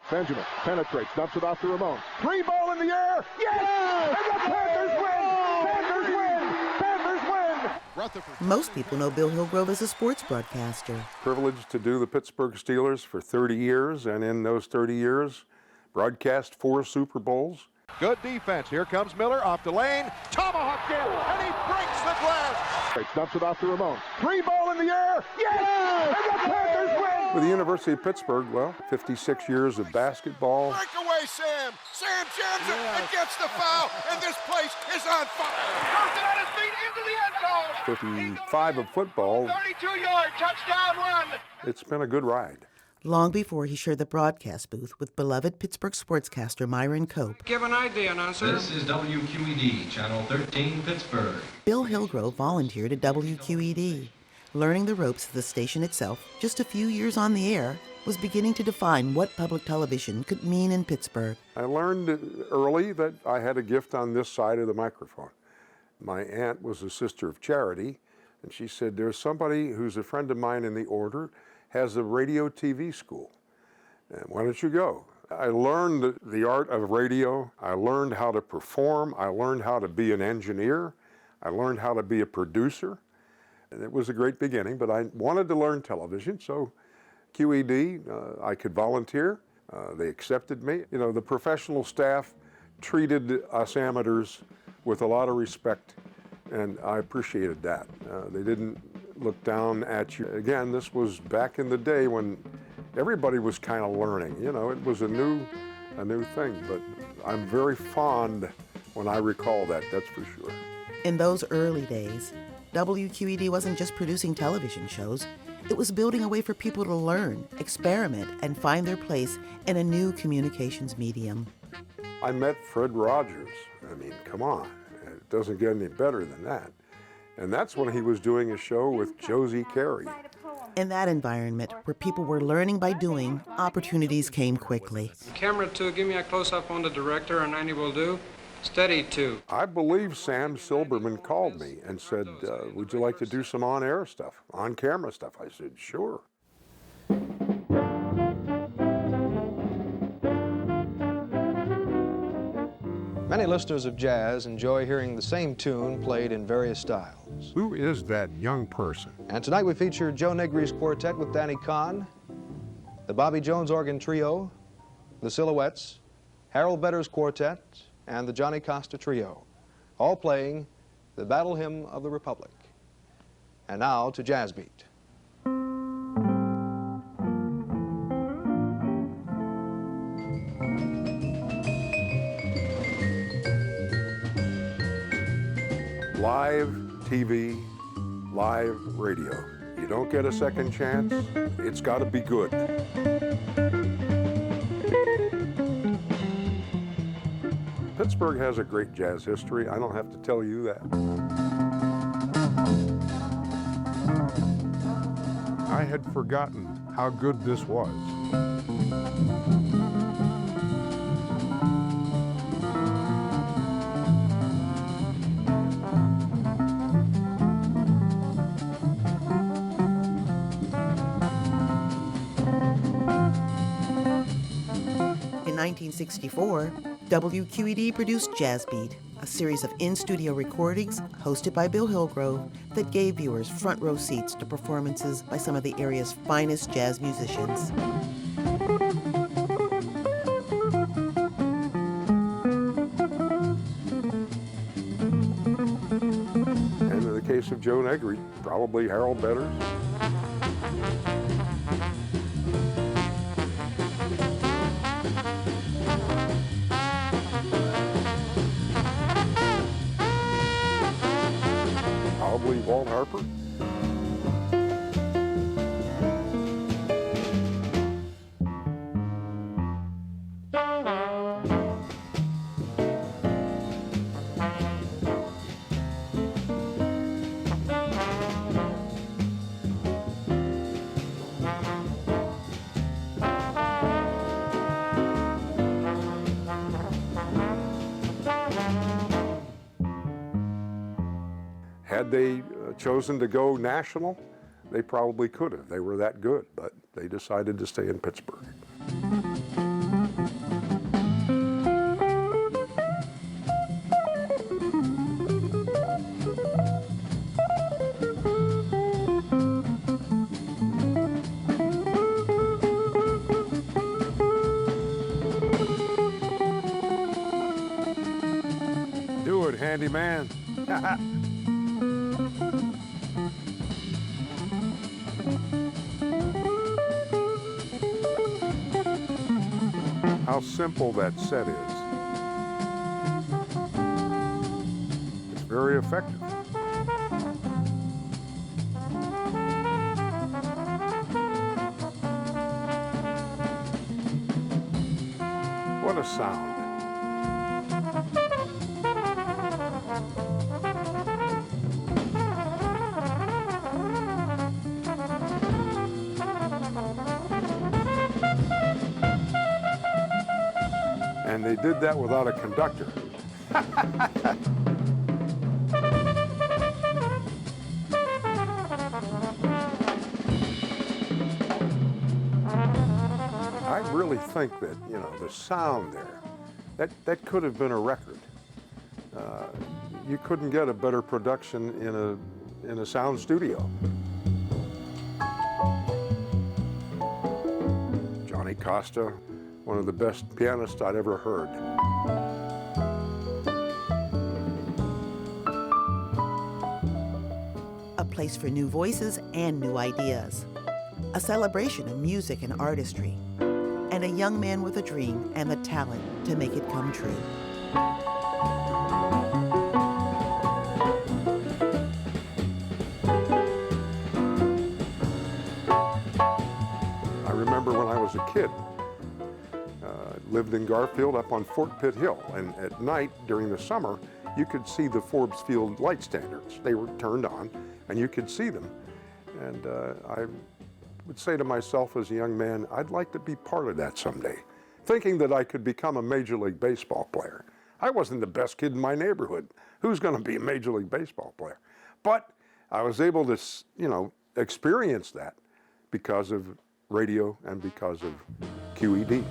Benjamin penetrates, dumps it off to Ramon. 3 ball in the air. Yes! And the Panthers win! Panthers win! Panthers win! Most people know Bill Hillgrove as a sports broadcaster. Privileged to do the Pittsburgh Steelers for 30 years, and in those 30 years, broadcast 4 Super Bowls. Good defense. Here comes Miller off the lane. Tomahawk in, and he breaks the glass. Dumps it off to Ramon. 3 ball in the air. Yes! And the Panthers win! With the University of Pittsburgh, well, 56 yeyears of basketball. Breakaway, Sam. Sam jams it and gets the foul, and this place is on fire. Goes on his feet into the end zone. 55 of football. 32-yard touchdown run. It's been a good ride. Long before he shared the broadcast booth with beloved Pittsburgh sportscaster Myron Cope. Give an idea, announcer. This is WQED, Channel 13, Pittsburgh. Bill Hillgrove volunteered at WQED. Learning the ropes of the station itself, just a few years on the air, was beginning to define what public television could mean in Pittsburgh. I learned early that I had a gift on this side of the microphone. My aunt was a sister of charity, and she said, there's somebody who's a friend of mine in the order, has a radio TV school, and why don't you go? I learned the art of radio. I learned how to perform. I learned how to be an engineer. I learned how to be a producer. And it was a great beginning, but I wanted to learn television, so QED, I could volunteer. They accepted me. You know, the professional staff treated us amateurs with a lot of respect, and I appreciated that. They didn't look down at you. Again, this was back in the day when everybody was kind of learning. You know, it was a new thing, but I'm very fond when I recall that, that's for sure. In those early days, WQED wasn't just producing television shows. It was building a way for people to learn, experiment, and find their place in a new communications medium. I met Fred Rogers. I mean, come on. It doesn't get any better than that. And that's when he was doing a show with Josie Carey. In that environment, where people were learning by doing, opportunities came quickly. Camera 2, give me a close-up on the director, and 90 will do. Steady 2. I believe Sam Silberman called me and said, would you like to do some on-air stuff, on-camera stuff? I said, sure. Many listeners of jazz enjoy hearing the same tune played in various styles. Who is that young person? And tonight we feature Joe Negri's quartet with Danny Kahn, the Bobby Jones Organ Trio, the Silhouettes, Harold Vedder's Quartet, and the Johnny Costa Trio, all playing the Battle Hymn of the Republic. And now to Jazz Beat. Live TV, live radio. You don't get a second chance, it's got to be good. Pittsburgh has a great jazz history. I don't have to tell you that. I had forgotten how good this was. In 1964, WQED produced Jazz Beat, a series of in-studio recordings hosted by Bill Hillgrove that gave viewers front row seats to performances by some of the area's finest jazz musicians. And in the case of Joe Negri, probably Harold Vedder's. Probably Walt Harper. Had they chosen to go national, they probably could have. They were that good, but they decided to stay in Pittsburgh. handyman. How simple that set is. It's very effective. What a sound. And they did that without a conductor. I really think that, you know, the sound there, that could have been a record. You couldn't get a better production in a sound studio. Johnny Costa, one of the best pianists I'd ever heard. A place for new voices and new ideas. A celebration of music and artistry. And a young man with a dream and the talent to make it come true. I remember when I was a kid, lived in Garfield up on Fort Pitt Hill, and at night during the summer you could see the Forbes Field light standards. They were turned on and you could see them, and I would say to myself as a young man, I'd like to be part of that someday, thinking that I could become a Major League Baseball player. I wasn't the best kid in my neighborhood. Who's going to be a Major League Baseball player? But I was able to, you know, experience that because of radio and because of QED.